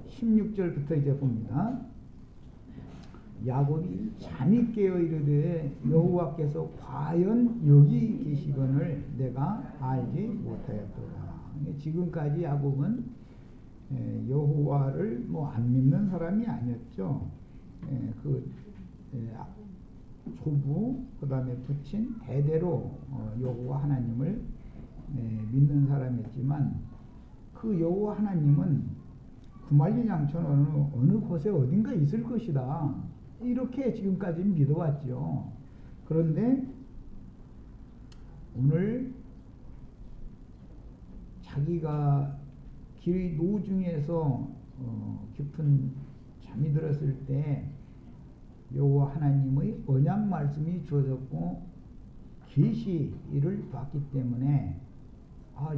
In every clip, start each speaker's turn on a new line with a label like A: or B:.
A: 16절부터 이제 봅니다. 야곱이 잠이 깨어 이르되 여호와께서 과연 여기 계시거늘 내가 알지 못하였도다. 지금까지 야곱은 여호와를 안 믿는 사람이 아니었죠. 조부 그다음에 부친 대대로 여호와 하나님을 믿는 사람이었지만 그 여호와 하나님은 구말리 양천 어느 곳에 어딘가 있을 것이다. 이렇게 지금까지 믿어왔죠. 그런데 오늘 자기가 길 노중에서 깊은 잠이 들었을 때 여호와 하나님의 언약 말씀이 주어졌고 계시를 봤기 때문에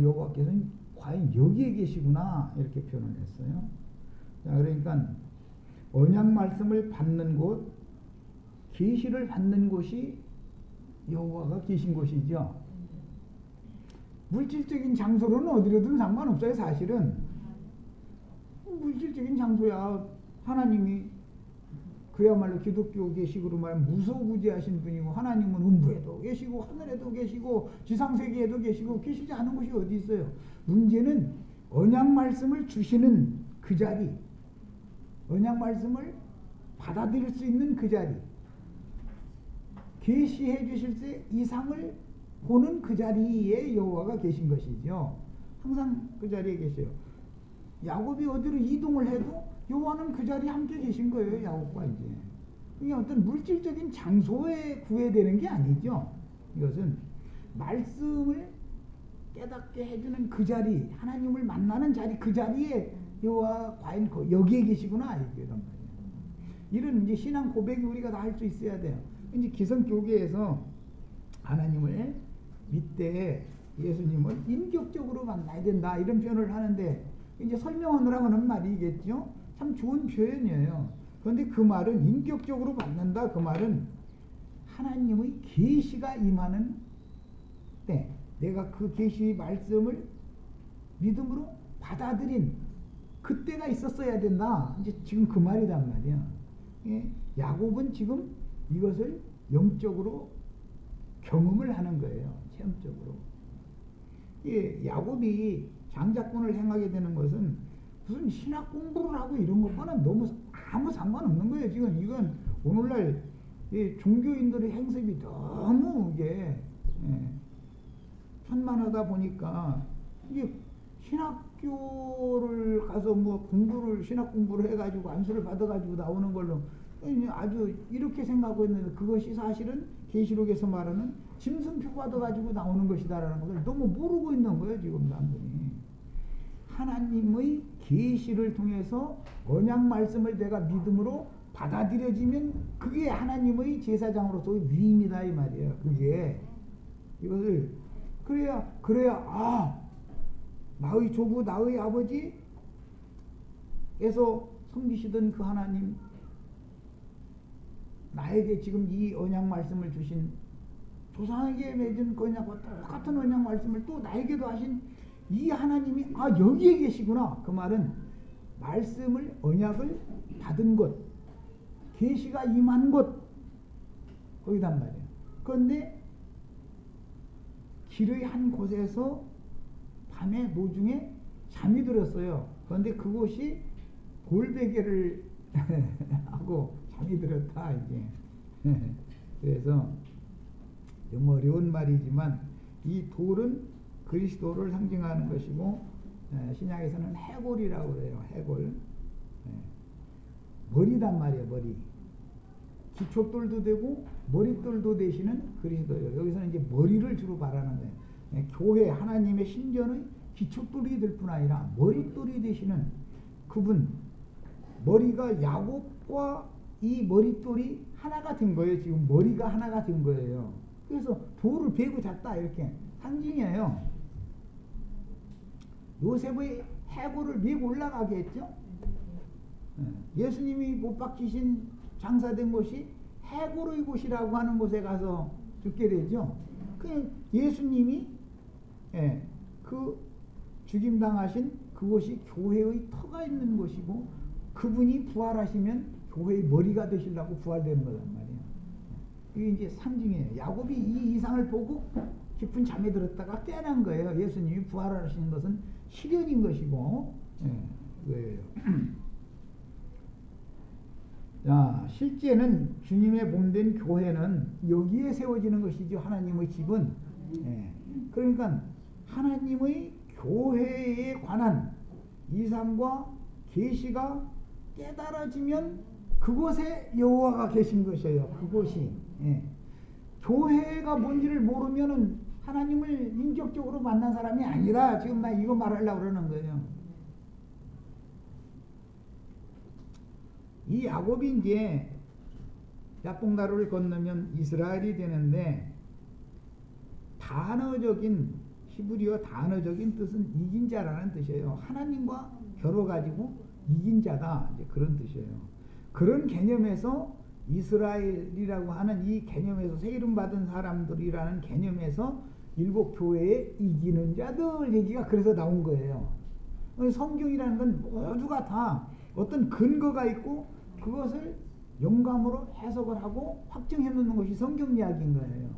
A: 여호와께서는 과연 여기에 계시구나 이렇게 표현을 했어요. 자, 그러니까 언약 말씀을 받는 곳, 계시를 받는 곳이 여호와가 계신 곳이죠. 물질적인 장소로는 어디로든 상관없어요. 사실은 물질적인 장소야 하나님이 그야말로 기독교 계식으로 말하면 무소부지하신 분이고 하나님은 음부에도 계시고 하늘에도 계시고 지상세계에도 계시고 계시지 않은 곳이 어디 있어요. 문제는 언약 말씀을 주시는 그 자리, 언약 말씀을 받아들일 수 있는 그 자리, 계시해 주실 때 이상을 보는 그 자리에 여호와가 계신 것이죠. 항상 그 자리에 계세요. 야곱이 어디로 이동을 해도 여호와는 그 자리에 함께 계신 거예요. 야곱과 이제 이게 어떤 물질적인 장소에 구애되는 게 아니죠. 이것은 말씀을 깨닫게 해주는 그 자리, 하나님을 만나는 자리, 그 자리에 여호와 과연 여기에 계시구나 이런 말이에요. 이런 이제 신앙 고백이 우리가 다 할 수 있어야 돼요. 이제 기성교계에서 하나님을 믿되 예수님을 인격적으로 만나야 된다 이런 표현을 하는데 이제 설명하느라고 하는 말이겠죠. 참 좋은 표현이에요. 그런데 그 말은 인격적으로 받는다. 그 말은 하나님의 계시가 임하는 때 내가 그 계시 말씀을 믿음으로 받아들인 그때가 있었어야 된다. 이제 지금 그 말이란 말이야. 야곱은 지금 이것을 영적으로 경험을 하는 거예요. 체험적으로. 야곱이 장자권을 행하게 되는 것은 무슨 신학 공부를 하고 이런 것과는 너무 아무 상관없는 거예요. 지금 이건 오늘날 종교인들의 행습이 너무 이게 천만하다 보니까 이게 신학교를 가서 신학 공부를 해가지고 안수를 받아가지고 나오는 걸로 아주 이렇게 생각하고 있는데 그것이 사실은 계시록에서 말하는 짐승표 받아가지고 나오는 것이다라는 것을 너무 모르고 있는 거예요. 지금 사람들이. 하나님의 계시를 통해서 언약 말씀을 내가 믿음으로 받아들여지면 그게 하나님의 제사장으로서의 위임이다 이 말이에요. 그게 이것을 그래야 나의 조부 나의 아버지에서 섬기시던 그 하나님 나에게 지금 이 언약 말씀을 주신 조상에게 맺은 그 언약과 똑같은 언약 말씀을 또 나에게도 하신 이 하나님이 여기에 계시구나. 그 말은 말씀을 언약을 받은 곳 계시가 임한 곳 거기단 말이에요. 그런데 길의 한 곳에서 밤에 노중에 잠이 들었어요. 그런데 그곳이 돌베개를 하고 잠이 들었다 이제. 그래서 좀 어려운 말이지만 이 돌은 그리스도를 상징하는 것이고 신약에서는 해골이라고 그래요. 해골. 머리단 말이에요. 머리. 기초돌도 되고 머릿돌도 되시는 그리스도예요. 여기서는 이제 머리를 주로 말하는 거예요. 교회 하나님의 신전의 기초돌이 될 뿐 아니라 머릿돌이 되시는 그분. 머리가 야곱과 이 머릿돌이 하나가 된 거예요. 지금 머리가 하나가 된 거예요. 그래서 돌을 베고 잤다 이렇게 상징이에요. 요셉의 해골을 메고 올라가게 했죠. 예수님이 못 박히신 장사된 곳이 해골의 곳이라고 하는 곳에 가서 죽게 되죠. 그 예수님이 그 죽임당하신 그곳이 교회의 터가 있는 곳이고 그분이 부활하시면 교회의 머리가 되시려고 부활되는 거란 말이에요. 이게 이제 상징이에요. 야곱이 이 이상을 보고 깊은 잠에 들었다가 깨어난 거예요. 예수님이 부활하시는 것은 실현인 것이고, 그거예요. 자, 실제는 주님의 몸된 교회는 여기에 세워지는 것이죠. 하나님의 집은. 그러니까 하나님의 교회에 관한 이상과 계시가 깨달아지면 그곳에 여호와가 계신 것이에요. 그곳이. 교회가 뭔지를 모르면은 하나님을 인격적으로 만난 사람이 아니라 지금 나 이거 말하려고 그러는 거예요. 이 야곱이 이제 야복나루를 건너면 이스라엘이 되는데 단어적인 히브리어 단어적인 뜻은 이긴 자라는 뜻이에요. 하나님과 겨뤄가지고 이긴 자다, 이제 그런 뜻이에요. 그런 개념에서 이스라엘이라고 하는 이 개념에서 새 이름 받은 사람들이라는 개념에서 일곱 교회에 이기는 자들 얘기가 그래서 나온 거예요. 성경이라는 건 모두가 다 어떤 근거가 있고 그것을 영감으로 해석을 하고 확정해 놓는 것이 성경 이야기인 거예요.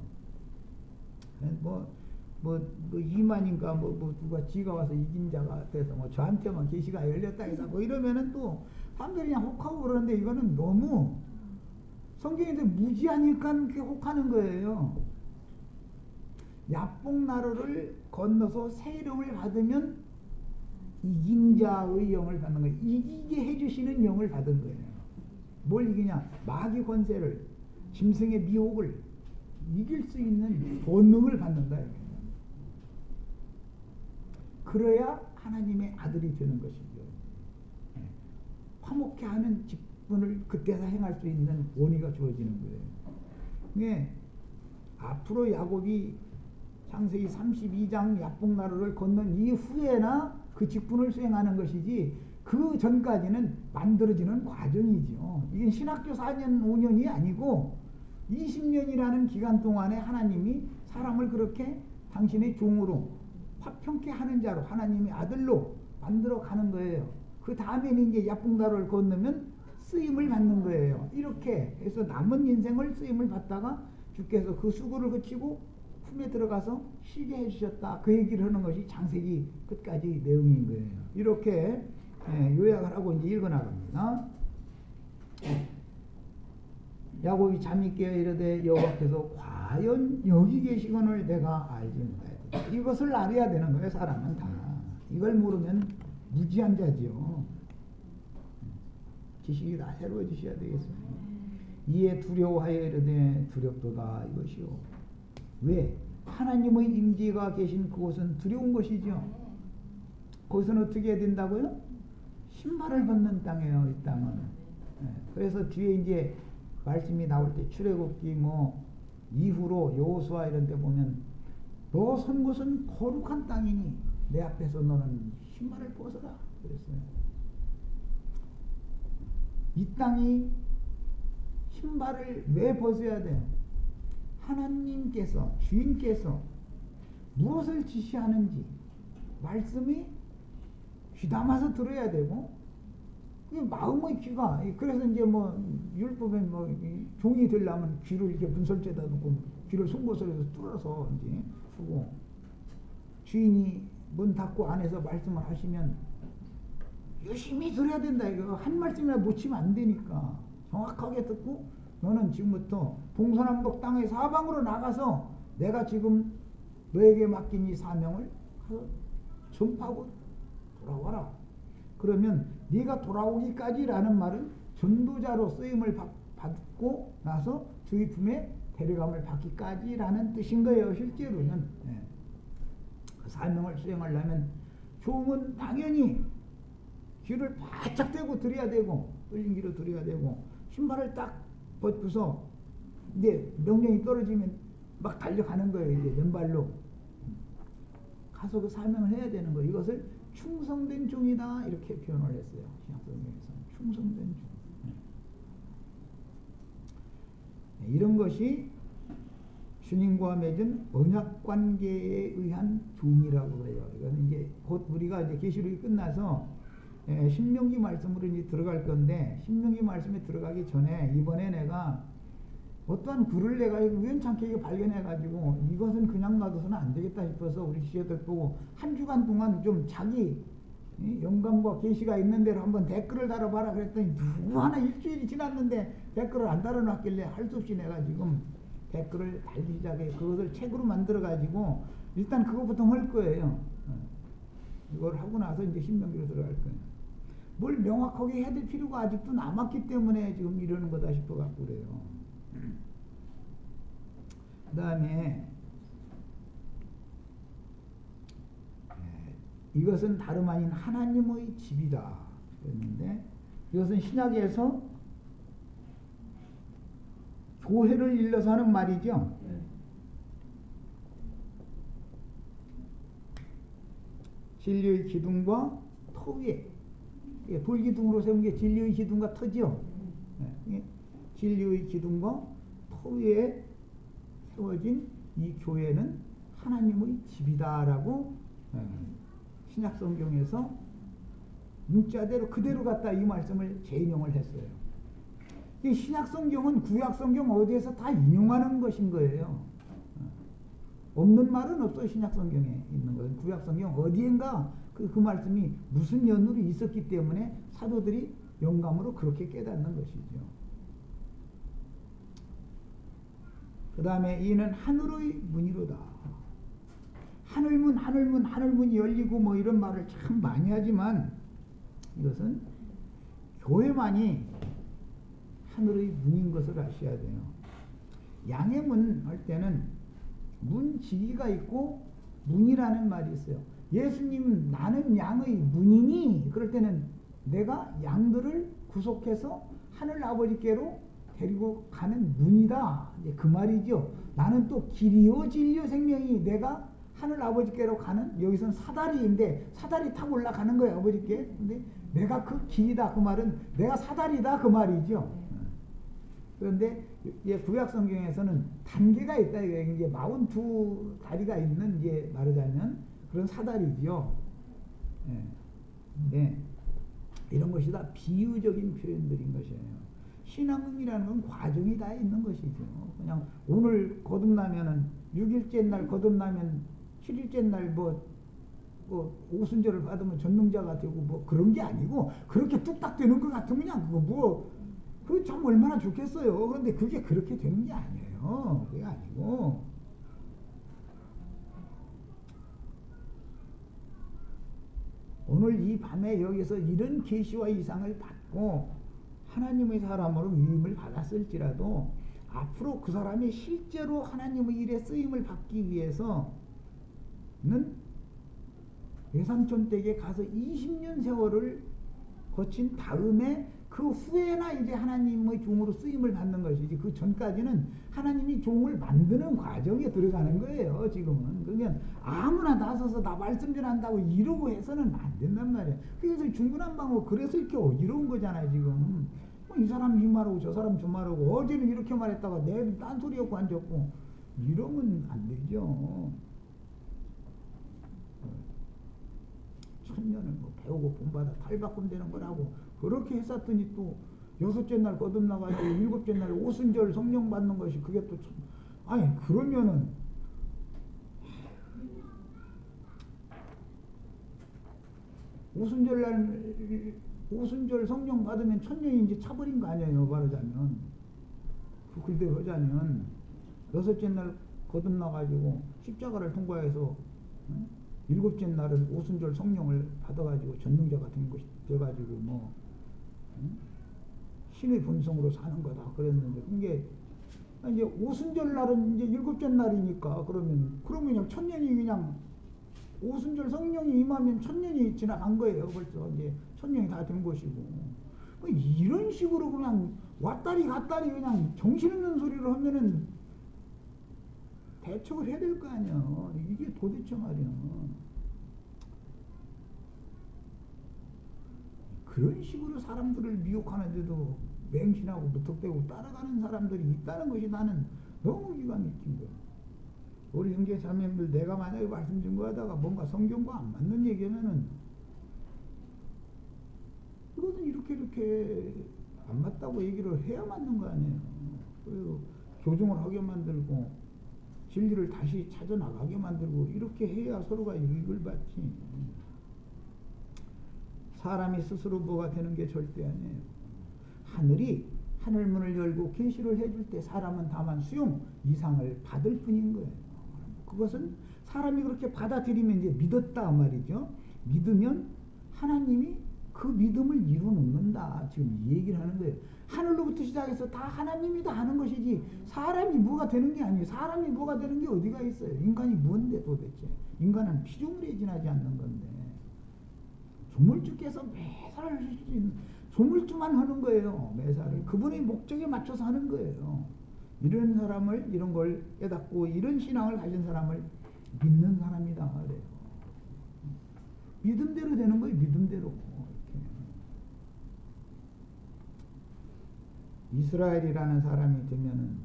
A: 이만인가 누가 지가 와서 이긴 자가 돼서 저한테만 계시가 열렸다 해서 이러면은 또 사람들이 그냥 혹하고 그러는데 이거는 너무 성경인데 무지하니까 그렇게 혹하는 거예요. 야복나루를 건너서 새 이름을 받으면 이긴 자의 영을 받는 거예요. 이기게 해주시는 영을 받은 거예요. 뭘 이기냐? 마귀 권세를, 짐승의 미혹을 이길 수 있는 본능을 받는다. 그래야 하나님의 아들이 되는 것이죠. 화목해 하는 직분을 그때서 행할 수 있는 원의가 주어지는 거예요. 네, 앞으로 야곱이 창세기 32장 야복나루를 건넌 이후에나 그 직분을 수행하는 것이지 그 전까지는 만들어지는 과정이죠. 이게 신학교 4년 5년이 아니고 20년이라는 기간 동안에 하나님이 사람을 그렇게 당신의 종으로 화평케 하는 자로 하나님의 아들로 만들어 가는 거예요. 그 다음에는 이제 야복나루를 건너면 쓰임을 받는 거예요. 이렇게 해서 남은 인생을 쓰임을 받다가 주께서 그 수고를 그치고 품에 들어가서 쉬게 해주셨다. 그 얘기를 하는 것이 창세기 끝까지 내용인 거예요. 이렇게 요약을 하고 이제 읽어나갑니다. 야곱이 잠이 깨어 이르되 여호와께서 과연 여기 계시거늘 내가 알지 못하였다. 이것을 알아야 되는 거예요. 사람은 다. 이걸 모르면 무지한 자지요. 지식이 다 새로워지셔야 되겠어요. 이에 두려워하여 이르되 두렵도다 이것이요. 왜? 하나님의 임재가 계신 그곳은 두려운 것이죠. 거기서는 어떻게 해야 된다고요? 신발을 벗는 땅이에요. 이 땅은. 그래서 뒤에 이제 말씀이 나올 때 출애굽기 이후로 여호수아 이런 데 보면 너 선 곳은 거룩한 땅이니 내 앞에서 너는 신발을 벗어라 그랬어요. 이 땅이 신발을 왜 벗어야 돼요? 하나님께서 주인께서 무엇을 지시하는지 말씀이 귀담아서 들어야 되고 마음의 귀가 그래서 이제 율법에 종이 되려면 귀를 이렇게 문설주에다 놓고 귀를 송곳으로 뚫어서 이제 주고 주인이 문 닫고 안에서 말씀을 하시면 열심히 들어야 된다. 이거 한 말씀이나 놓치면 안 되니까 정확하게 듣고 너는 지금부터 동서남북 땅의 사방으로 나가서 내가 지금 너에게 맡긴 이 사명을 전파하고 돌아와라. 그러면 네가 돌아오기까지라는 말은 전도자로 쓰임을 받고 나서 주의 품에 데려감을 받기까지라는 뜻인 거예요. 실제로는. 그 사명을 수행하려면 종은 당연히 귀를 바짝 대고 들여야 되고 뚫린 귀로 들여야 되고 신발을 딱 벗고서 이제 명령이 떨어지면 막 달려가는 거예요. 이제 맨발로 가서 그 사명을 해야 되는 거예요. 이것을 충성된 종이다 이렇게 표현을 했어요. 신약성경에서는 충성된 종. 이런 것이 주님과 맺은 언약 관계에 의한 종이라고 그래요. 이건 이제 곧 우리가 이제 계시록이 끝나서 신명기 말씀으로 이제 들어갈 건데, 신명기 말씀에 들어가기 전에 이번에 내가 어떠한 글을 내가 우연찮게 발견해가지고 이것은 그냥 놔둬서는 안 되겠다 싶어서 우리 지혜들 보고 한 주간 동안 좀 자기 영감과 계시가 있는 대로 한번 댓글을 달아봐라 그랬더니 누구 하나 일주일이 지났는데 댓글을 안 달아놨길래 할 수 없이 내가 지금 댓글을 달기 시작해. 그것을 책으로 만들어가지고 일단 그거부터 할 거예요. 이걸 하고 나서 이제 신명기로 들어갈 거예요. 뭘 명확하게 해야 될 필요가 아직도 남았기 때문에 지금 이러는 거다 싶어갖고 그래요. 그 다음에 이것은 다름 아닌 하나님의 집이다 그랬는데, 이것은 신약에서 교회를 일러서 하는 말이죠. 진리의 기둥과 터 위에, 돌기둥으로 세운 게 진리의 기둥과 터지요. 진리의 기둥과 터 위에 세워진 이 교회는 하나님의 집이다라고 신약 성경에서 문자대로 그대로 갖다 이 말씀을 재인용을 했어요. 이 신약 성경은 구약 성경 어디에서 다 인용하는 것인 거예요. 없는 말은 없어요. 신약 성경에 있는 것은. 구약 성경 어디엔가 그 말씀이 무슨 연으로 있었기 때문에 사도들이 영감으로 그렇게 깨닫는 것이죠. 그 다음에 이는 하늘의 문이로다. 하늘문, 하늘문, 하늘문이 열리고 뭐 이런 말을 참 많이 하지만 이것은 교회만이 하늘의 문인 것을 아셔야 돼요. 양의 문 할 때는 문지기가 있고 문이라는 말이 있어요. 예수님 나는 양의 문이니, 그럴 때는 내가 양들을 구속해서 하늘 아버지께로 데리고 가는 문이다, 이제 그 말이죠. 나는 또 길이요 진리요 생명이 내가 하늘 아버지께로 가는, 여기서는 사다리인데 사다리 타고 올라가는 거예요 아버지께. 근데 내가 그 길이다 그 말은 내가 사다리다 그 말이죠. 그런데 구약 성경에서는 단계가 있다. 이게 42다리가 있는, 이제 말하자면 그런 사다리죠. 네. 이런 것이 다 비유적인 표현들인 것이에요. 신앙이라는 건 과정이 다 있는 것이죠. 그냥 오늘 거듭나면은 6일째 날 거듭나면 7일째 날 뭐 오순절을 받으면 전능자가 되고 뭐 그런 게 아니고, 그렇게 뚝딱 되는 것 같으면 그냥 그거 참 얼마나 좋겠어요. 그런데 그게 그렇게 되는 게 아니에요. 그게 아니고, 오늘 이 밤에 여기서 이런 계시와 이상을 받고 하나님의 사람으로 위임을 받았을지라도 앞으로 그 사람이 실제로 하나님의 일에 쓰임을 받기 위해서는 외삼촌 댁에 가서 20년 세월을 거친 다음에 그 후에나 이제 하나님의 종으로 쓰임을 받는 것이지, 그 전까지는 하나님이 종을 만드는 과정에 들어가는 거예요. 지금은 그러면 아무나 나서서 나 말씀 전한다고 이러고 해서는 안 된단 말이에요. 그래서 중구난방으로 그래서 이렇게 어지러운 거잖아요. 지금 이 사람 이 말하고 저 사람 저 말하고, 어제는 이렇게 말했다가 내일은 딴소리하고 앉았고 이러면 안 되죠. 천년을 뭐 배우고 본받아 탈바꿈 되는 거라고 그렇게 했었더니 또 6째 날 거듭나가지고 7째 날 오순절 성령 받는 것이 그게 또 참, 아니 그러면은 오순절 성령 받으면 천년이 이제 차버린 거 아니에요. 말하자면 그 글대로 하자면 6째 날 거듭나가지고 십자가를 통과해서 7째 날은 오순절 성령을 받아가지고 전능자가 된 것이 돼가지고 뭐 신의 본성으로 사는 거다 그랬는데, 그게 이제 오순절 날은 이제 7째 날이니까 그러면 그냥 천년이 그냥 오순절 성령이 임하면 천년이 지나간 거예요. 벌써 이제 천년이 다 된 것이고, 뭐 이런 식으로 그냥 왔다리 갔다리 그냥 정신없는 소리를 하면은 대처를 해야 될 거 아니야. 이게 도대체 말이야. 그런 식으로 사람들을 미혹하는데도 맹신하고 무턱대고 따라가는 사람들이 있다는 것이 나는 너무 기가 막힌 거야. 우리 형제 자매님들 내가 만약에 말씀 증거하다가 뭔가 성경과 안 맞는 얘기면은 이거는 이렇게 안 맞다고 얘기를 해야 맞는 거 아니에요. 그리고 교정을 하게 만들고 진리를 다시 찾아 나가게 만들고 이렇게 해야 서로가 유익을 받지. 사람이 스스로 뭐가 되는 게 절대 아니에요. 하늘이 하늘문을 열고 계시를 해줄 때 사람은 다만 수용 이상을 받을 뿐인 거예요. 그것은 사람이 그렇게 받아들이면 이제 믿었다 말이죠. 믿으면 하나님이 그 믿음을 이루놓는다. 지금 이 얘기를 하는 거예요. 하늘로부터 시작해서 다 하나님이 다 하는 것이지 사람이 뭐가 되는 게 아니에요. 사람이 뭐가 되는 게 어디가 있어요. 인간이 뭔데 도대체. 인간은 피조물에 지나지 않는 건데 조물주께서 매사를 하실 수 있는 조물주만 하는 거예요. 매사를 그분의 목적에 맞춰서 하는 거예요. 이런 사람을 이런 걸 깨닫고 이런 신앙을 가진 사람을 믿는 사람이다 그래요. 믿음대로 되는 거예요. 믿음대로. 이스라엘이라는 사람이 되면은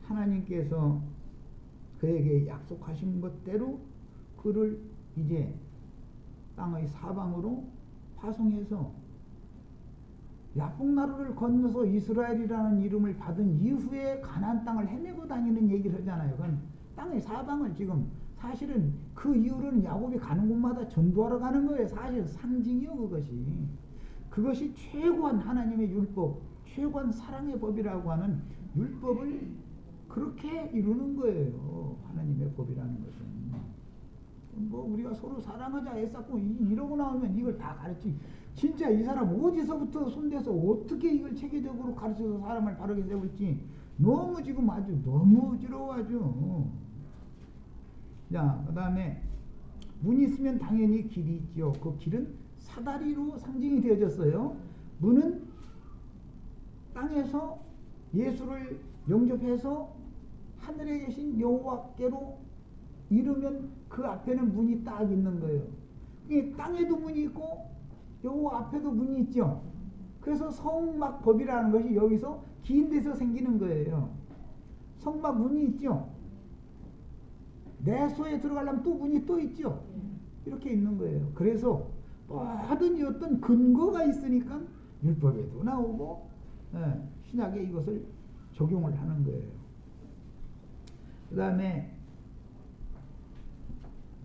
A: 하나님께서 그에게 약속하신 것대로 그를 이제 땅의 사방으로 파송해서 야복나루를 건너서 이스라엘이라는 이름을 받은 이후에 가나안 땅을 헤매고 다니는 얘기를 하잖아요. 그건 땅의 사방을 지금 사실은 그 이후로는 야곱이 가는 곳마다 전도하러 가는 거예요. 사실 상징이요 그것이. 그것이 최고한 하나님의 율법, 최고한 사랑의 법이라고 하는 율법을 그렇게 이루는 거예요. 하나님의 법이라는 것은. 뭐 우리가 서로 사랑하자 애썼고 이러고 나오면 이걸 다 가르치. 진짜 이 사람 어디서부터 손대서 어떻게 이걸 체계적으로 가르쳐서 사람을 바르게 세울지 너무 지금 아주 너무 어지러워하죠. 자, 그 다음에 문이 있으면 당연히 길이 있죠. 그 길은 사다리로 상징이 되어졌어요. 문은 땅에서 예수를 영접해서 하늘에 계신 여호와께로 이르면 그 앞에는 문이 딱 있는 거예요. 땅에도 문이 있고 여호와 앞에도 문이 있죠. 그래서 성막법이라는 것이 여기서 긴 데서 생기는 거예요. 성막 문이 있죠. 내 소에 들어가려면 또 문이 또 있죠. 이렇게 있는 거예요. 그래서 모든 어떤 근거가 있으니까 율법에도 나오고 신약에 이것을 적용을 하는 거예요. 그 다음에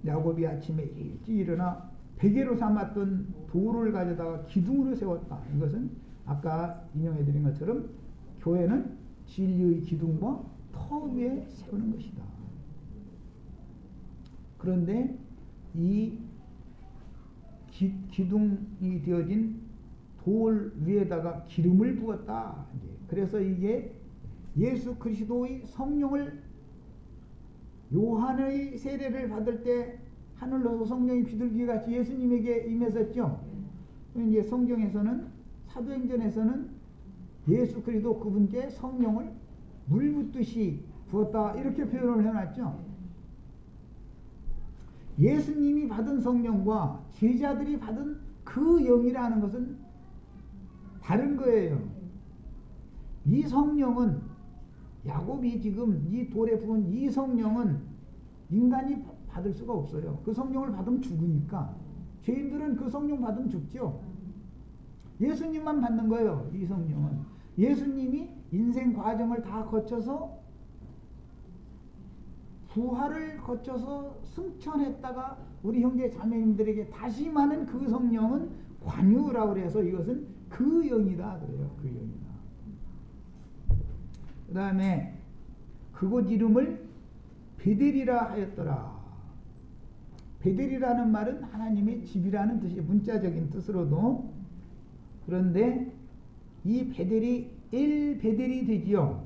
A: 야곱이 아침에 일찍 일어나 베개로 삼았던 돌을 가져다가 기둥으로 세웠다. 이것은 아까 인용해드린 것처럼 교회는 진리의 기둥과 터 위에 세우는 것이다. 그런데 이 기둥이 되어진 돌 위에다가 기름을 부었다. 그래서 이게 예수 그리스도의 성령을 요한의 세례를 받을 때 하늘로서 성령이 비둘기같이 예수님에게 임했었죠. 이제 성경에서는 사도행전에서는 예수 그리스도 그분께 성령을 물 붓듯이 부었다 이렇게 표현을 해놨죠. 예수님이 받은 성령과 제자들이 받은 그 영이라는 것은 다른 거예요. 이 성령은 야곱이 지금 이 돌에 부은 이 성령은 인간이 받을 수가 없어요. 그 성령을 받으면 죽으니까. 죄인들은 그 성령 받으면 죽죠. 예수님만 받는 거예요. 이 성령은. 예수님이 인생 과정을 다 거쳐서 부활을 거쳐서 승천했다가 우리 형제 자매님들에게 다시 많은 그 성령은 관유라고 그래서 이것은 그 영이다 그래요. 그 영이다. 그 다음에 그곳 이름을 베델이라 하였더라. 베델이라는 말은 하나님의 집이라는 뜻이 문자적인 뜻으로도. 그런데 이 베델이 엘 베델이 되지요.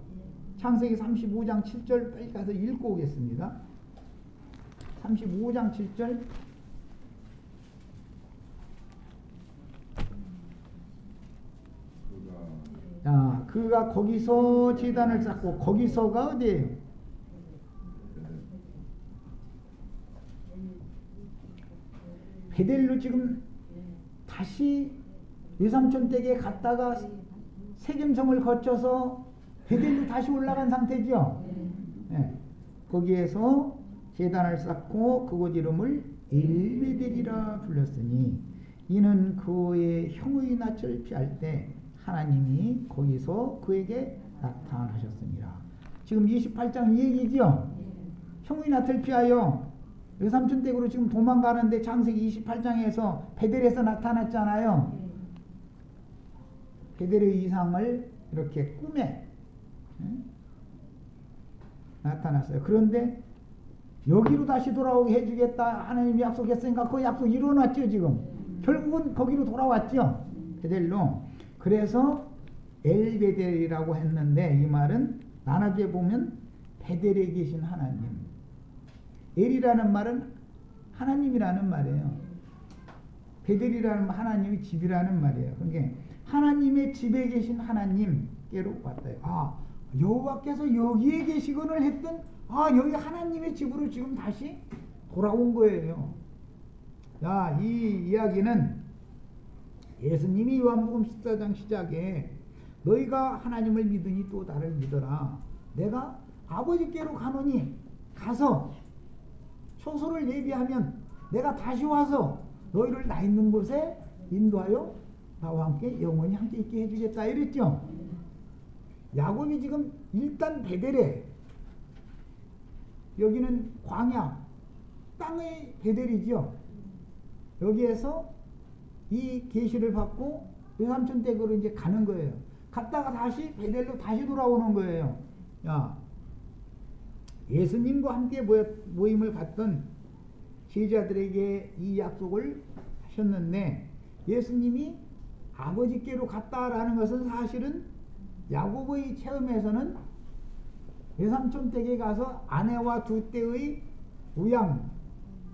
A: 창세기 35장 7절 빨리 가서 읽고 오겠습니다. 35장 7절. 자, 그가 거기서 제단을 쌓고 거기서가 어디예요? 베델로 지금 다시 외삼촌 댁에 갔다가 세겜성을 거쳐서 베델로 다시 올라간 상태죠. 네. 거기에서 제단을 쌓고 그곳 이름을 엘베델이라 불렀으니 이는 그의 형의 낯을 피할 때 하나님이 거기서 그에게 나타나셨습니다. 지금 28장 얘기죠. 형의 낯을 피하여 외삼촌 댁으로 지금 도망가는데 창세기 28장에서 베델에서 나타났잖아요. 베델의 이상을 이렇게 꿈에 나타났어요. 그런데 여기로 다시 돌아오게 해주겠다 하나님이 약속했으니까 그 약속 이루어놨죠. 지금 결국은 거기로 돌아왔죠. 베델로. 그래서 엘베델이라고 했는데 이 말은 나눠져 보면 베델에 계신 하나님. 엘이라는 말은 하나님이라는 말이에요. 베델이라는 하나님의 집이라는 말이에요. 그러니까 하나님의 집에 계신 하나님께로 왔다. 여호와께서 여기에 계시거늘 했던 여기 하나님의 집으로 지금 다시 돌아온 거예요. 자, 이 이야기는 예수님이 요한복음 14장 시작에 너희가 하나님을 믿으니 또 나를 믿어라. 내가 아버지께로 가노니 가서 초소를 예비하면 내가 다시 와서 너희를 나 있는 곳에 인도하여 나와 함께 영원히 함께 있게 해주겠다 이랬죠. 야곱이 지금 일단 베델에, 여기는 광야 땅의 베델이죠. 여기에서 이 계시를 받고 외삼촌 댁으로 이제 가는 거예요. 갔다가 다시 베델로 다시 돌아오는 거예요. 예수님과 함께 모임을 갖던 제자들에게 이 약속을 하셨는데 예수님이 아버지께로 갔다라는 것은 사실은 야곱의 체험에서는 외삼촌 댁에 가서 아내와 두 떼의 우양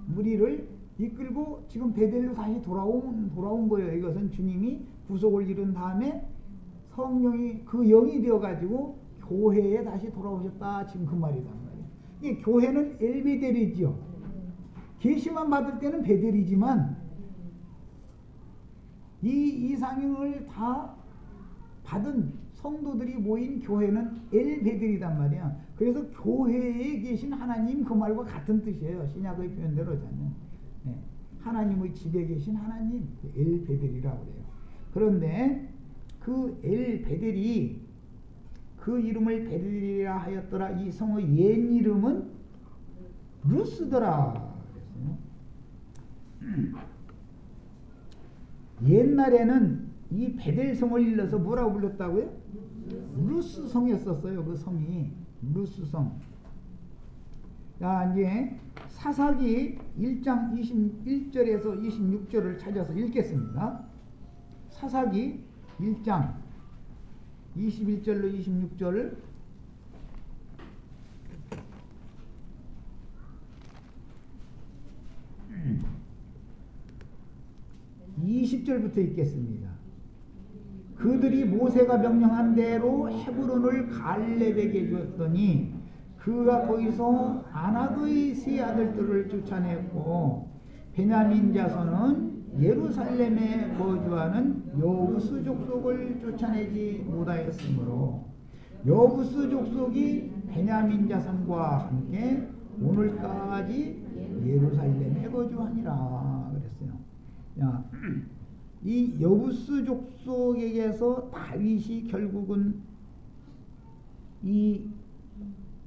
A: 무리를 이끌고 지금 베델로 다시 돌아온 거예요. 이것은 주님이 구속을 이룬 다음에 성령이 그 영이 되어가지고 교회에 다시 돌아오셨다. 지금 그 말이란 말이에요. 이 교회는 엘베델이죠. 계시만 받을 때는 베델이지만 이 이상형을 다 받은 성도들이 모인 교회는 엘베델이란 말이야. 그래서 교회에 계신 하나님 그 말과 같은 뜻이에요. 신약의 표현대로자면 하나님의 집에 계신 하나님 엘베델이라고 그래요. 그런데 그 엘베델이 그 이름을 베델이라 하였더라. 이 성의 옛 이름은 루스더라 그랬어요. 옛날에는 이 베델성을 일러서 뭐라고 불렀다고요? 루스성이었었어요. 그 성이 루스성. 자, 이제 사사기 1장 21절에서 26절을 찾아서 읽겠습니다. 사사기 1장 21절로 26절 20절부터 읽겠습니다. 그들이 모세가 명령한 대로 헤브론을 갈렙에게 주었더니 그가 거기서 아낙의 세 아들들을 쫓아냈고 베냐민 자손은 예루살렘에 거주하는 여부스 족속을 쫓아내지 못하였으므로 여부스 족속이 베냐민 자손과 함께 오늘까지 예루살렘에 거주하니라 그랬어요. 야, 이 여부스 족속에게서 다윗이 결국은 이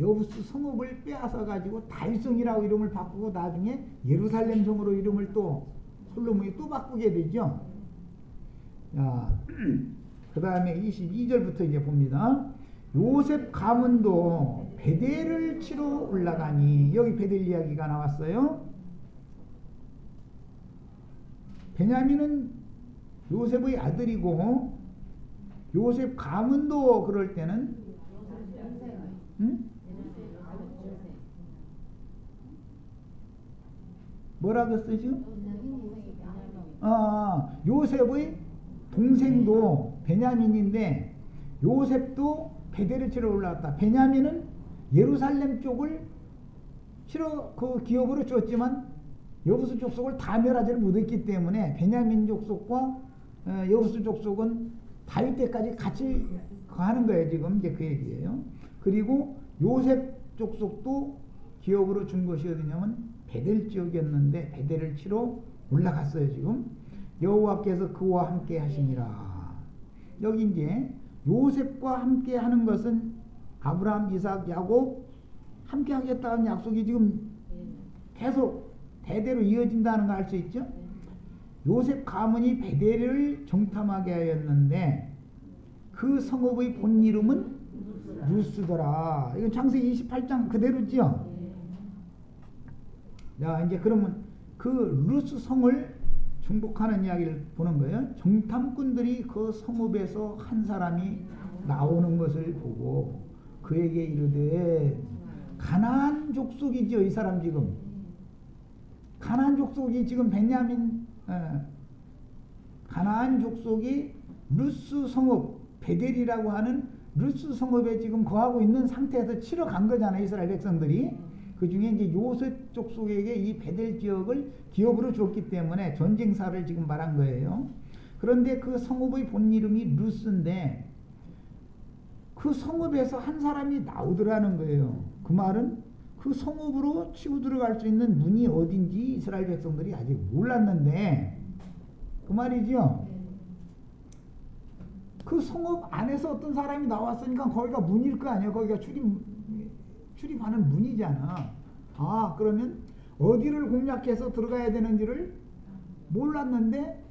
A: 여부스 성읍을 빼앗아 가지고 다윗성이라고 이름을 바꾸고 나중에 예루살렘 성으로 이름을 또 솔로몬이 또 바꾸게 되죠. 그 다음에 22절부터 이제 봅니다. 요셉 가문도 베델을 치러 올라가니, 여기 베델 이야기가 나왔어요. 베냐민은 요셉의 아들이고 요셉 가문도 그럴 때는 뭐라고 쓰죠? 요셉의 동생도 베냐민인데 요셉도 베델을 치러 올라왔다. 베냐민은 예루살렘 쪽을 치러 그 기업으로 줬지만 여부스 족속을 다 멸하지를 못했기 때문에 베냐민 족속과 여부스 족속은 다윗 때까지 같이 가는 거예요. 지금 이제 그 얘기예요. 그리고 요셉 족속도 기업으로 준 것이 어디냐면 베델 지역이었는데 베델을 치러 올라갔어요. 지금 여호와께서 그와 함께 하시니라. 여기 이제 요셉과 함께 하는 것은 아브라함, 이삭, 야곱 함께 하겠다는 약속이 지금 계속 대대로 이어진다는 거 알 수 있죠? 요셉 가문이 베델을 정탐하게 하였는데 그 성읍의 본 이름은 루스더라. 이건 창세기 28장 그대로죠? 자, 이제 그러면 그 루스 성을 중복하는 이야기를 보는 거예요. 정탐꾼들이 그 성읍에서 한 사람이 나오는 것을 보고 그에게 이르되 가나안 족속이죠. 이 사람 지금 가나안 족속이 지금 베냐민 가나안 족속이 루스 성읍 베델이라고 하는 루스 성읍에 지금 거하고 있는 상태에서 치러 간 거잖아요. 이스라엘 백성들이. 그 중에 이제 요셉 족속에게 이 베델 지역을 기업으로 줬기 때문에 전쟁사를 지금 말한 거예요. 그런데 그 성읍의 본 이름이 루스인데 그 성읍에서 한 사람이 나오더라는 거예요. 그 말은 그 성읍으로 치고 들어갈 수 있는 문이 어딘지 이스라엘 백성들이 아직 몰랐는데 그 말이죠. 그 성읍 안에서 어떤 사람이 나왔으니까 거기가 문일 거 아니에요. 거기가 출입하는 문이잖아. 아, 그러면 어디를 공략해서 들어가야 되는지를 몰랐는데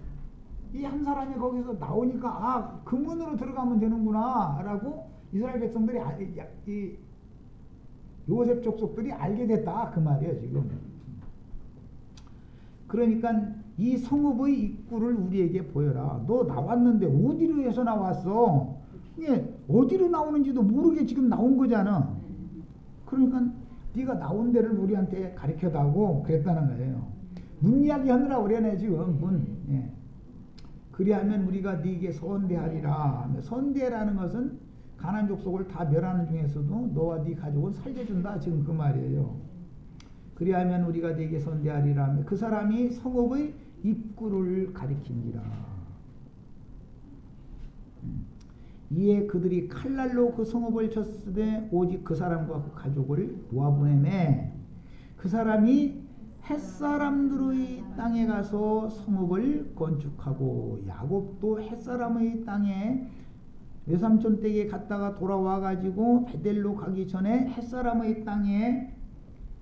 A: 이 한 사람이 거기서 나오니까 아, 그 문으로 들어가면 되는구나 라고 이스라엘 백성들이 이 요셉 족속들이 알게 됐다 그 말이에요 지금. 그러니까 이 성읍의 입구를 우리에게 보여라. 너 나왔는데 어디로 해서 나왔어? 이게 어디로 나오는지도 모르게 지금 나온 거잖아. 그러니까 네가 나온 데를 우리한테 가르쳐다고 그랬다는 거예요. 문 이야기 하느라 그러네 지금 문. 예. 그리하면 우리가 네게 선대하리라. 선대라는 것은 가나안 족속을 다 멸하는 중에서도 너와 네 가족은 살려준다 지금 그 말이에요. 그리하면 우리가 네게 선대하리라. 그 사람이 성읍의 입구를 가리킨지라. 이에 그들이 칼날로 그 성읍을 쳤으되 오직 그 사람과 그 가족을 놓아보내매 그 사람이 햇사람들의 땅에 가서 성읍을 건축하고 야곱도 햇사람의 땅에 외삼촌 댁에 갔다가 돌아와 가지고 베델로 가기 전에 햇사람의 땅에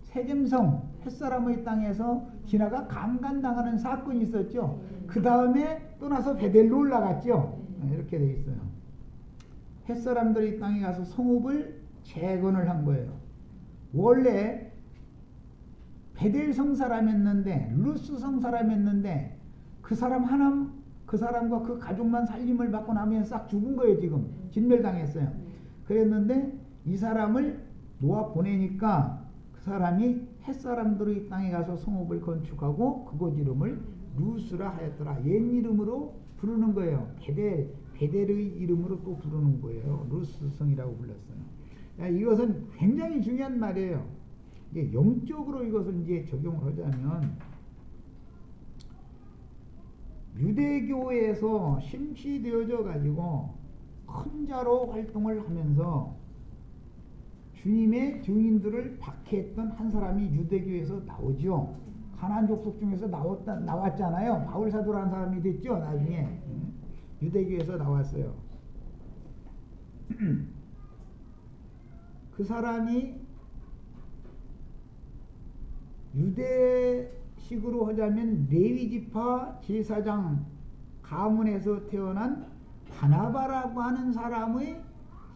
A: 세겜성 햇사람의 땅에서 지나가 강간당하는 사건이 있었죠. 그 다음에 떠나서 베델로 올라갔죠. 이렇게 돼 있어요. 햇사람들의 땅에 가서 성읍을 재건을 한 거예요. 원래 베델성 사람이었는데 루스성 사람이었는데 그 사람과 그 가족만 살림을 받고 나면 싹 죽은 거예요. 지금 진멸당했어요. 그랬는데 이 사람을 놓아 보내니까 그 사람이 햇사람들의 땅에 가서 성읍을 건축하고 그곳 이름을 루스라 하였더라. 옛 이름으로 부르는 거예요. 베델의 이름으로 또 부르는 거예요. 루스성이라고 불렀어요. 이것은 굉장히 중요한 말이에요. 이제 영적으로 이것을 이제 적용을 하자면 유대교에서 심취되어져 가지고 큰 자로 활동을 하면서 주님의 증인들을 박해했던 한 사람이 유대교에서 나오죠. 가나안 족속 중에서 나왔잖아요. 바울 사도라는 사람이 됐죠. 나중에 유대교에서 나왔어요. 그 사람이 유대식으로 하자면 레위지파 제사장 가문에서 태어난 바나바라고 하는 사람의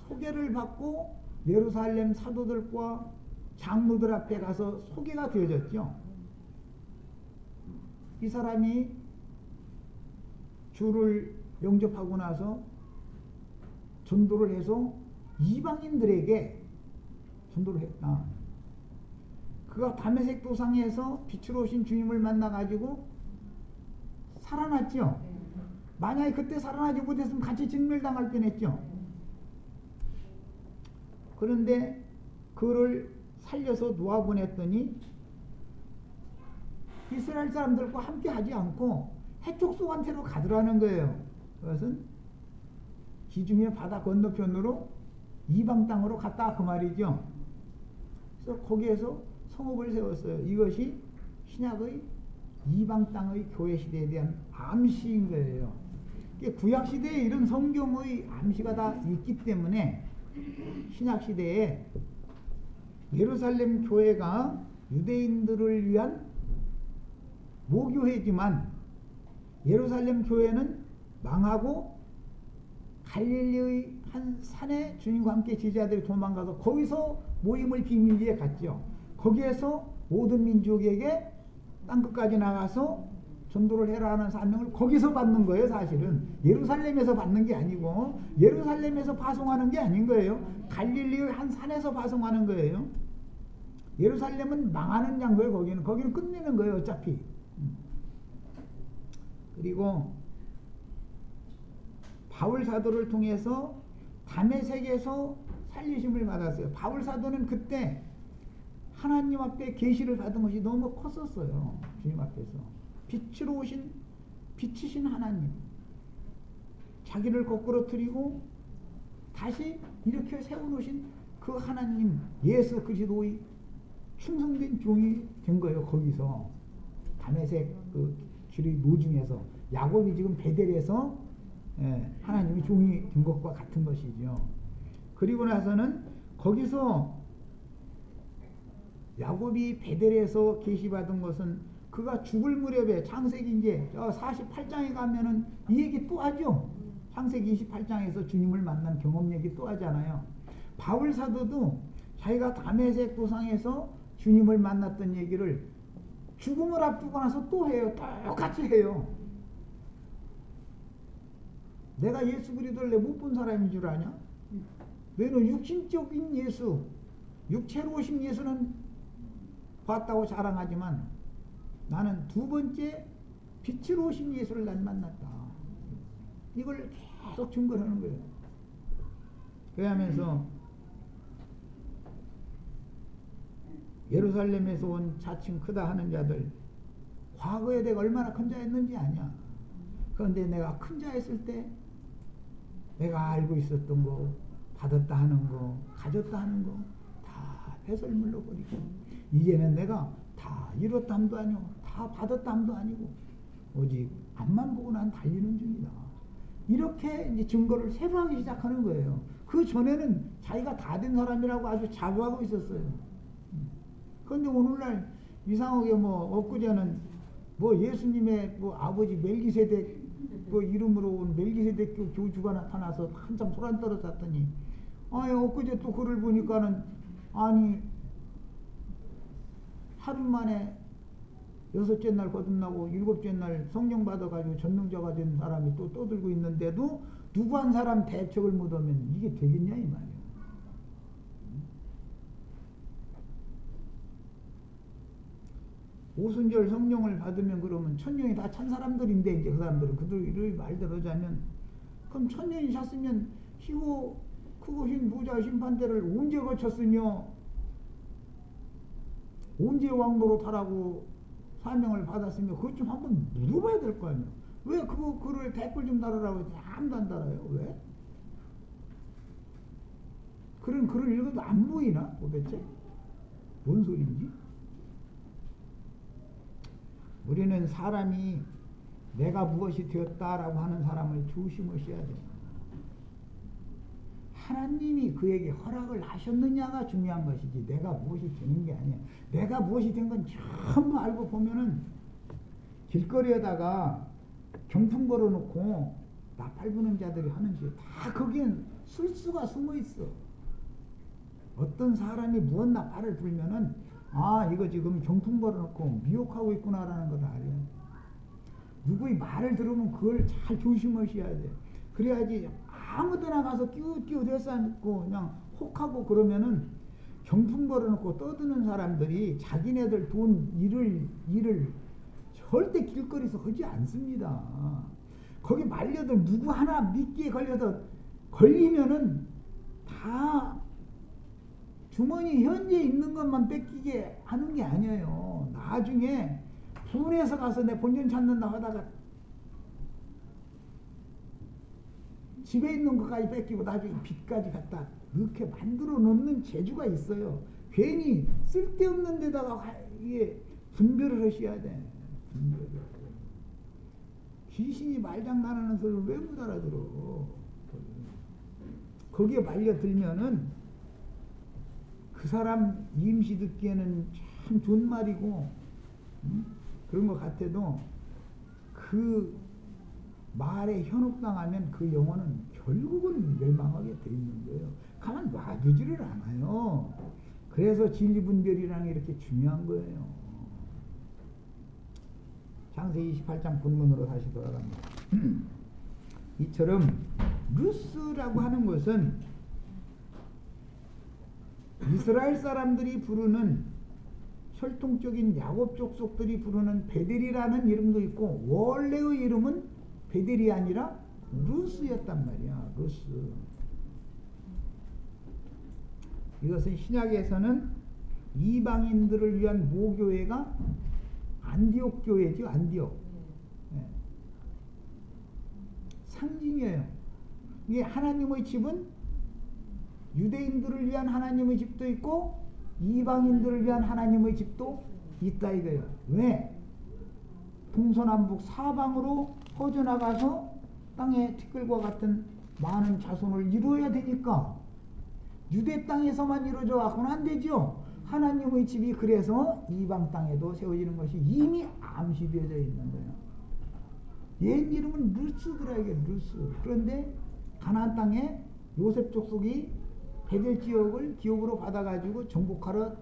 A: 소개를 받고 예루살렘 사도들과 장로들 앞에 가서 소개가 되어졌죠. 이 사람이 주를 영접하고 나서 전도를 해서 이방인들에게 전도를 했다. 그가 다메섹 도상에서 빛으로 오신 주님을 만나가지고 살아났죠. 만약에 그때 살아나지 못했으면 같이 진멸당할 뻔했죠. 그런데 그를 살려서 놓아보냈더니 이스라엘 사람들과 함께 하지 않고 해촉수한테로 가더라는 거예요. 그것은 기중의 바다 건너편으로 이방 땅으로 갔다 그 말이죠. 그래서 거기에서 성읍을 세웠어요. 이것이 신약의 이방 땅의 교회 시대에 대한 암시인 거예요. 구약 시대에 이런 성경의 암시가 다 있기 때문에 신약 시대에 예루살렘 교회가 유대인들을 위한 모교회지만 예루살렘 교회는 망하고 갈릴리의 한 산에 주님과 함께 제자들이 도망가서 거기서 모임을 비밀리에 갔죠. 거기에서 모든 민족에게 땅끝까지 나가서 전도를 해라 하는 사명을 거기서 받는 거예요. 사실은 예루살렘에서 받는 게 아니고 예루살렘에서 파송하는 게 아닌 거예요. 갈릴리의 한 산에서 파송하는 거예요. 예루살렘은 망하는 장소예요. 거기는 끝내는 거예요. 어차피. 그리고 바울 사도를 통해서 다메섹에서 살리심을 받았어요. 바울 사도는 그때 하나님 앞에 계시를 받은 것이 너무 컸었어요. 주님 앞에서 빛으로 오신 빛이신 하나님, 자기를 거꾸로 틀리고 다시 이렇게 세워놓으신 그 하나님 예수 그리스도의 충성된 종이 된 거예요. 거기서 다메섹 그 길의 노중에서 야곱이 지금 베델에서 하나님의 종이 된 것과 같은 것이죠. 그리고 나서는 거기서 야곱이 베델에서 계시받은 것은 그가 죽을 무렵에 창세기 이제 48장에 가면은 이 얘기 또 하죠. 창세기 28장에서 주님을 만난 경험 얘기 또 하잖아요. 바울 사도도 자기가 다메섹 도상에서 주님을 만났던 얘기를 죽음을 앞두고 나서 또 해요. 똑같이 해요. 내가 예수 그리스도를 못 본 사람인 줄 아냐? 너는 육신적인 예수, 육체로 오신 예수는 봤다고 자랑하지만 나는 두 번째 빛으로 오신 예수를 난 만났다. 이걸 계속 증거하는 거예요. 그러면서 예루살렘에서 온 자칭 크다 하는 자들, 과거에 내가 얼마나 큰 자였는지 아냐. 그런데 내가 큰 자였을 때 내가 알고 있었던 거, 받았다 하는 거, 가졌다 하는 거 다 배설물로 버리고 이제는 내가 다 이뤘다 함도 아니고 다 받았다 함도 아니고 오직 앞만 보고 난 달리는 중이다. 이렇게 이제 증거를 새로 하기 시작하는 거예요. 그 전에는 자기가 다 된 사람이라고 아주 자부하고 있었어요. 그런데 오늘날 이상하게 엊그제는 예수님의 아버지 멜기세덱 이름으로 온 멜기세덱 교주가 나타나서 한참 소란 떨어졌더니 엊그제 또 글을 보니까는 하루 만에 6째 날 거듭나고 7째 날 성령 받아가지고 전능자가 된 사람이 또 떠들고 있는데도 누구 한 사람 대척을 못하면 이게 되겠냐 이 말이에요. 오순절 성령을 받으면 그러면 천년이 다 찬 사람들인데 이제 그 사람들은 그들의 말대로 하자면 그럼 천년이 찼으면 희고 크고 흰 부자 심판대를 언제 거쳤으며 언제 왕노로 타라고 사명을 받았으며 그것 좀 한번 물어봐야 될 거 아니에요. 왜 그거 글을 댓글 좀 달으라고 했더니 아무도 안 달아요. 왜? 그런 글을 읽어도 안 보이나 도대체? 뭔 소리인지? 우리는 사람이 내가 무엇이 되었다라고 하는 사람을 조심하셔야 돼요. 하나님이 그에게 허락을 하셨느냐가 중요한 것이지 내가 무엇이 되는 게 아니야. 내가 무엇이 된 건 전부 알고 보면은 길거리에다가 경품 걸어놓고 나팔 부는 자들이 하는 짓 다 거기엔 술수가 숨어 있어. 어떤 사람이 무언 나팔을 불면은 이거 지금 경품 걸어놓고 미혹하고 있구나라는 걸 알아요. 누구의 말을 들으면 그걸 잘 조심하셔야 돼. 그래야지 아무데나 가서 끼우 대싸고 그냥 혹하고 그러면은 경품 걸어놓고 떠드는 사람들이 자기네들 돈 일을 절대 길거리에서 하지 않습니다. 거기 말려들 누구 하나 미끼에 걸리면은 다 주머니 현재 있는 것만 뺏기게 하는 게 아니에요. 나중에 분해서 가서 내 본전 찾는다 하다가 집에 있는 것까지 뺏기고 나중에 빚까지 갖다 이렇게 만들어 놓는 재주가 있어요. 괜히 쓸데없는 데다가 이게 분별을 하셔야 돼. 분별을. 귀신이 말장난하는 소리를 왜 못 알아들어? 거기에 말려들면은 그 사람 임시 듣기에는 참 좋은 말이고 그런 것 같아도 그 말에 현혹당하면 그 영혼은 결국은 멸망하게 돼 있는 거예요. 가만 놔두지를 않아요. 그래서 진리분별이라는 게 이렇게 중요한 거예요. 창세기 28장 본문으로 다시 돌아갑니다. 이처럼 루스라고 하는 것은 이스라엘 사람들이 부르는 혈통적인 야곱 족속들이 부르는 베델이라는 이름도 있고 원래의 이름은 베델이 아니라 루스였단 말이야. 루스. 이것은 신약에서는 이방인들을 위한 모교회가 안디옥 교회죠. 안디옥. 네. 상징이에요. 이게 하나님의 집은 유대인들을 위한 하나님의 집도 있고 이방인들을 위한 하나님의 집도 있다 이거예요. 왜? 동서남북 사방으로 퍼져나가서 땅의 티끌과 같은 많은 자손을 이루어야 되니까 유대 땅에서만 이루어져 갖고는 안 되죠. 하나님의 집이 그래서 이방 땅에도 세워지는 것이 이미 암시되어져 있는 거예요. 옛 이름은 루스더라 이게 루스. 그런데 가나안 땅에 요셉 족속이 베델 지역을 기업으로 받아가지고 정복하러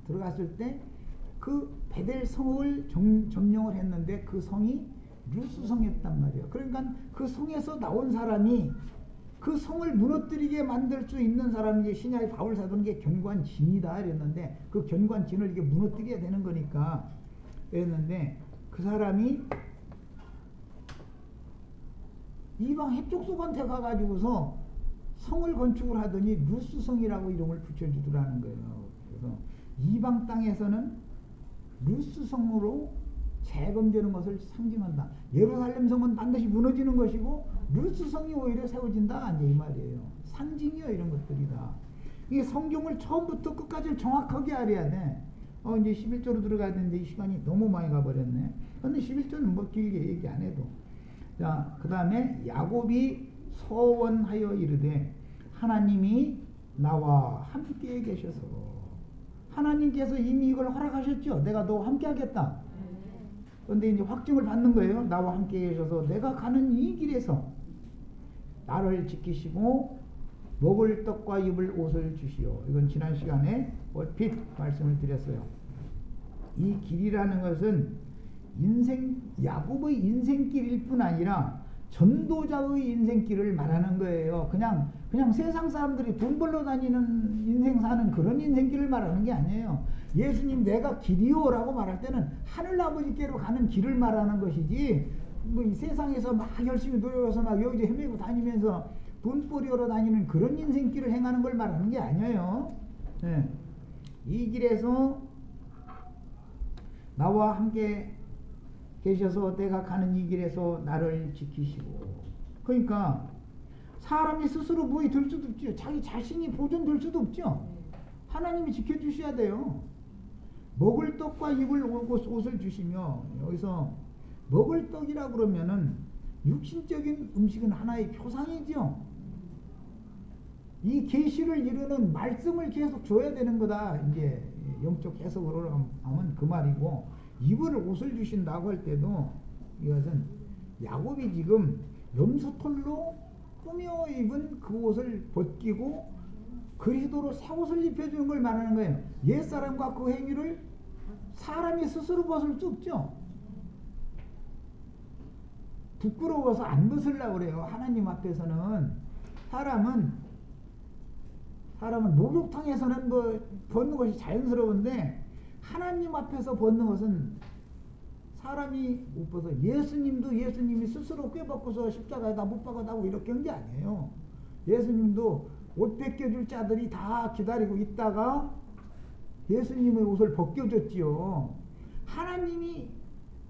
A: 들어갔을 때 그 베델 성을 점령을 했는데 그 성이 루스 성이었단 말이에요. 그러니까 그 성에서 나온 사람이 그 성을 무너뜨리게 만들 수 있는 사람이 이제 신약의 바울 사도는 게 견관진이다 이랬는데 그 견관진을 이게 무너뜨리게 되는 거니까 그랬는데 그 사람이 이방 heb족속한테 가가지고서 성을 건축을 하더니 루스성이라고 이름을 붙여주더라는 거예요. 그래서 이방 땅에서는 루스성으로 재건되는 것을 상징한다. 예루살렘 성은 반드시 무너지는 것이고 루스성이 오히려 세워진다. 이제 이 말이에요. 상징이요 이런 것들이다. 이게 성경을 처음부터 끝까지 정확하게 알아야 돼. 이제 11조로 들어가야 되는데 이 시간이 너무 많이 가버렸네. 근데 11조는 뭐 길게 얘기 안 해도. 자, 그 다음에 야곱이 서원하여 이르되 하나님이 나와 함께 계셔서 하나님께서 이미 이걸 허락하셨죠. 내가 너와 함께 하겠다. 그런데 이제 확증을 받는 거예요. 나와 함께 계셔서 내가 가는 이 길에서 나를 지키시고 먹을 떡과 입을 옷을 주시오. 이건 지난 시간에 얼핏 말씀을 드렸어요. 이 길이라는 것은 야곱의 인생길일 뿐 아니라 전도자의 인생길을 말하는 거예요. 그냥 세상 사람들이 돈 벌러 다니는 인생 사는 그런 인생길을 말하는 게 아니에요. 예수님 내가 길이요 라고 말할 때는 하늘아버지께로 가는 길을 말하는 것이지 뭐 이 세상에서 막 열심히 노력해서 막 여기저기 헤매고 다니면서 돈벌이하러 다니는 그런 인생길을 행하는 걸 말하는 게 아니에요. 네. 이 길에서 나와 함께 계셔서 내가 가는 이 길에서 나를 지키시고. 그러니까 사람이 스스로 뭐에 들 수도 없죠. 자기 자신이 보존될 수도 없죠. 하나님이 지켜주셔야 돼요. 먹을 떡과 입을 옷을 주시며, 여기서 먹을 떡이라 그러면은 육신적인 음식은 하나의 표상이죠. 이 계시를 이루는 말씀을 계속 줘야 되는 거다. 이제 영적 해석으로 하면 그 말이고, 입을 옷을 주신다고 할 때도 이것은 야곱이 지금 염소털로 꾸며 입은 그 옷을 벗기고 그리스도로 새 옷을 입혀주는 걸 말하는 거예요. 옛사람과 그 행위를 사람이 스스로 벗을 수 없죠. 부끄러워서 안 벗으려고 그래요. 하나님 앞에서는 사람은 목욕탕에서는 뭐 벗는 것이 자연스러운데 하나님 앞에서 벗는 것은 사람이 못 벗어. 예수님이 스스로 꿰벗고서 십자가에다 못 박아다고 이렇게 한 게 아니에요. 예수님도 옷 벗겨줄 자들이 다 기다리고 있다가 예수님의 옷을 벗겨줬지요. 하나님이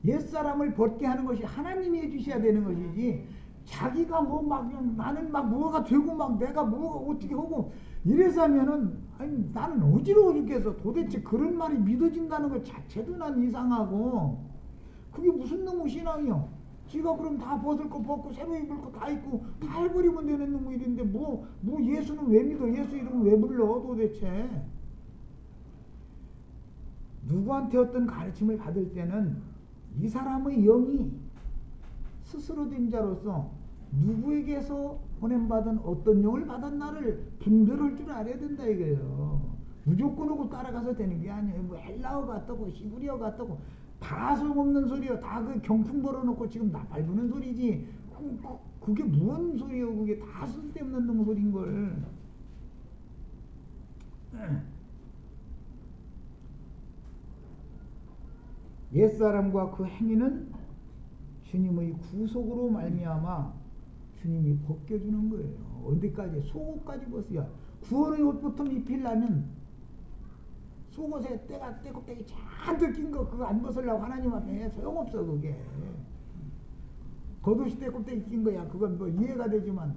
A: 옛사람을 벗게 하는 것이 하나님이 해주셔야 되는 것이지 자기가 뭐 막 나는 막 뭐가 되고 막 내가 뭐가 어떻게 하고 이래서 하면은 아니 나는 어지러워 죽겠어. 도대체 그런 말이 믿어진다는 것 자체도 난 이상하고 그게 무슨 놈의 신앙이요? 지가 그럼 다 벗을 거 벗고 새로 입을 거 다 입고 다 해버리면 되는 놈의 일인데 뭐 예수는 왜 믿어? 예수 이름을 왜 불러 도대체? 누구한테 어떤 가르침을 받을 때는 이 사람의 영이 스스로 된 자로서 누구에게서 보냄받은 어떤 영을 받았나를 분별할 줄 알아야 된다 이거예요. 무조건 오고 따라가서 되는 게 아니에요. 뭐 헬라어가 어떠고 히브리어가 어떠고 다 소용없는 소리요. 다 그 경풍 벌어놓고 지금 나 밟는 소리지. 그게 무슨 소리요? 그게 다 쓸데없는 놈 소리인걸. 옛사람과 그 행위는 주님의 구속으로 말미암아 주님이 벗겨주는 거예요. 어디까지? 속옷까지 벗어야. 구원의 옷부터 입히려면 속옷에 때껍데기 잔뜩 낀 거 그거 안 벗으려고 하나님 앞에 소용없어 그게. 겉옷이 때껍데기 낀 거야. 그건 뭐 이해가 되지만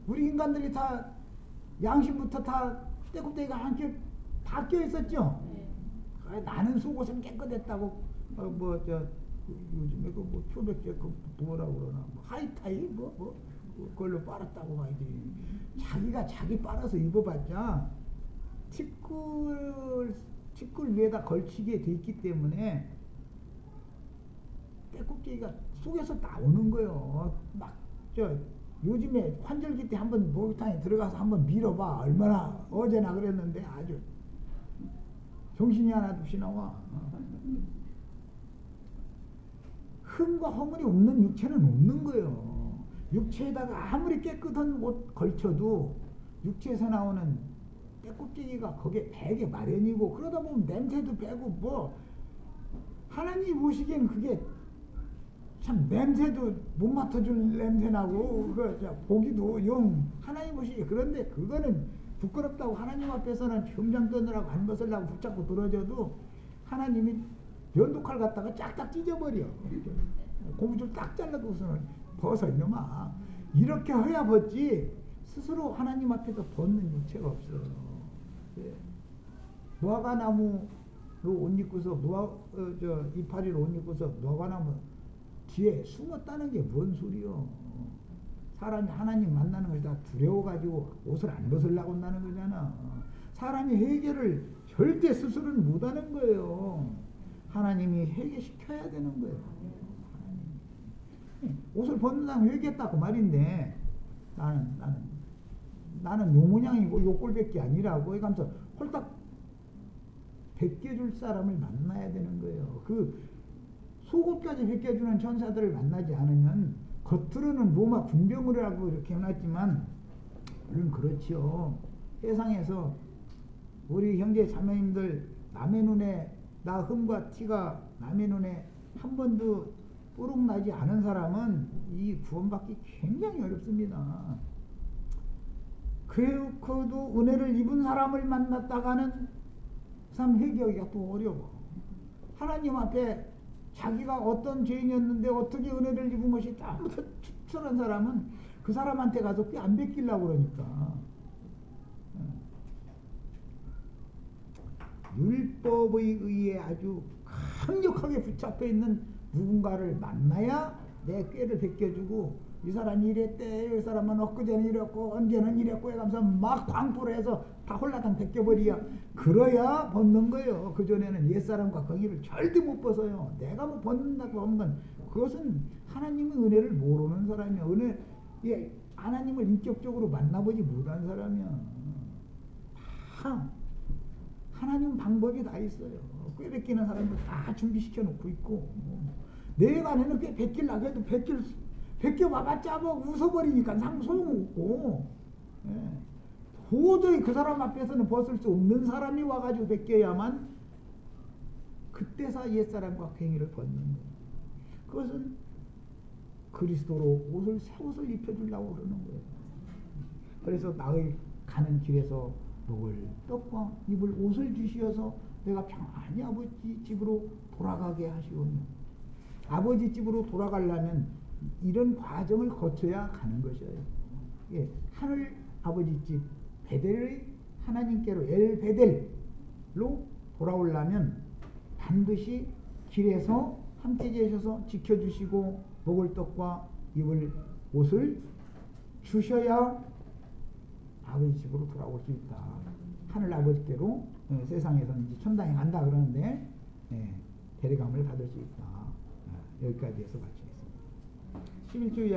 A: 우리 인간들이 다 양심부터 다 때껍데기가 한겹 다 껴있었죠. 나는 속옷은 깨끗했다고 요즘에 그 표백제 그 뭐라고 그러나 하이타이 그걸로 빨았다고 말이지. 자기가 자기 빨아서 입어봤자 티끌 위에다 걸치게 돼 있기 때문에 때껍데기가 속에서 나오는 거요. 요즘에 환절기 때 한번 목욕탕에 들어가서 한번 밀어봐. 얼마나 어제나 그랬는데 아주 정신이 하나도 없이 나와. 흠과 허물이 없는 육체는 없는 거예요. 육체에다가 아무리 깨끗한 옷 걸쳐도 육체에서 나오는 때껍데기가 거기에 배게 마련이고 그러다 보면 냄새도 배고 뭐 하나님이 보시기엔 그게 참 냄새도 못 맡아줄 냄새나고 보기도 영 하나님 보시기에 그런데 그거는 부끄럽다고 하나님 앞에서는 평장 떠느라고 안 벗으려고 붙잡고 들어져도 하나님이 면도칼 갖다가 짝짝 찢어버려. 고무줄 딱 잘라두고서는 벗어 이놈아. 이렇게 해야 벗지 스스로 하나님 앞에서 벗는 육체가 없어요. 무화과나무로 옷 입고서 이파리로 옷 입고서 무화과나무 뒤에 숨었다는 게 뭔 소리요? 사람이 하나님 만나는 걸 다 두려워가지고 옷을 안 벗으려고 한다는 거잖아. 사람이 해결을 절대 스스로는 못하는 거예요. 하나님이 회개시켜야 되는 거예요. 옷을 벗는다면 회개했다고 말인데 나는 요 모양이고 요 꼴밖에 아니라고 이러면서 홀딱 벗겨줄 사람을 만나야 되는 거예요. 그 속옷까지 벗겨주는 천사들을 만나지 않으면 겉으로는 로마 군병을 하고 이렇게 해놨지만 물론 그렇죠. 세상에서 우리 형제 자매님들 남의 눈에 나 흠과 티가 남의 눈에 한 번도 뽀록 나지 않은 사람은 이 구원받기 굉장히 어렵습니다. 그래도 은혜를 입은 사람을 만났다가는 참 회개하기가 또 어려워. 하나님 앞에 자기가 어떤 죄인이었는데 어떻게 은혜를 입은 것이 너무 추천한 사람은 그 사람한테 가서 꽤 안 뺏기려고 그러니까. 율법의 의에 아주 강력하게 붙잡혀 있는 누군가를 만나야 내 꾀를 벗겨주고 이 사람이 이랬대, 이 사람은 엊그제는 이랬고 언제는 이랬고 해가면서 막 광포를 해서 다 홀라당 벗겨버리야. 그래야 벗는 거예요. 그전에는 옛사람과 거기를 절대 못 벗어요. 내가 뭐 벗는다고 하는 건 그것은 하나님의 은혜를 모르는 사람이야. 하나님을 인격적으로 만나보지 못한 사람이야. 다 하나님 방법이 다 있어요. 꽤 뺏기는 사람들 다 준비시켜 놓고 있고 내가 안에는 꽤 뺏기려고 해도 벗겨봐봤자 뭐 웃어버리니까 소용없고 도저히 그 사람 앞에서는 벗을 수 없는 사람이 와가지고 벗겨야만 그때서 옛사람과 괭이를 벗는 거예요. 그것은 그리스도로 새 옷을 입혀주려고 그러는 거예요. 그래서 나의 가는 길에서 먹을 떡과 입을 옷을 주시어서 내가 평안히 아버지 집으로 돌아가게 하시오며 아버지 집으로 돌아가려면 이런 과정을 거쳐야 가는 것이에요. 예, 하늘 아버지 집 베델의 하나님께로 엘 베델로 돌아오려면 반드시 길에서 함께 계셔서 지켜주시고 먹을 떡과 입을 옷을 주셔야 아버지 집으로 돌아올 수 있다. 하늘 아버지께로 세상에서는 이제 천당에 간다 그러는데 데려감을 받을 수 있다. 여기까지 해서 마치겠습니다. 11주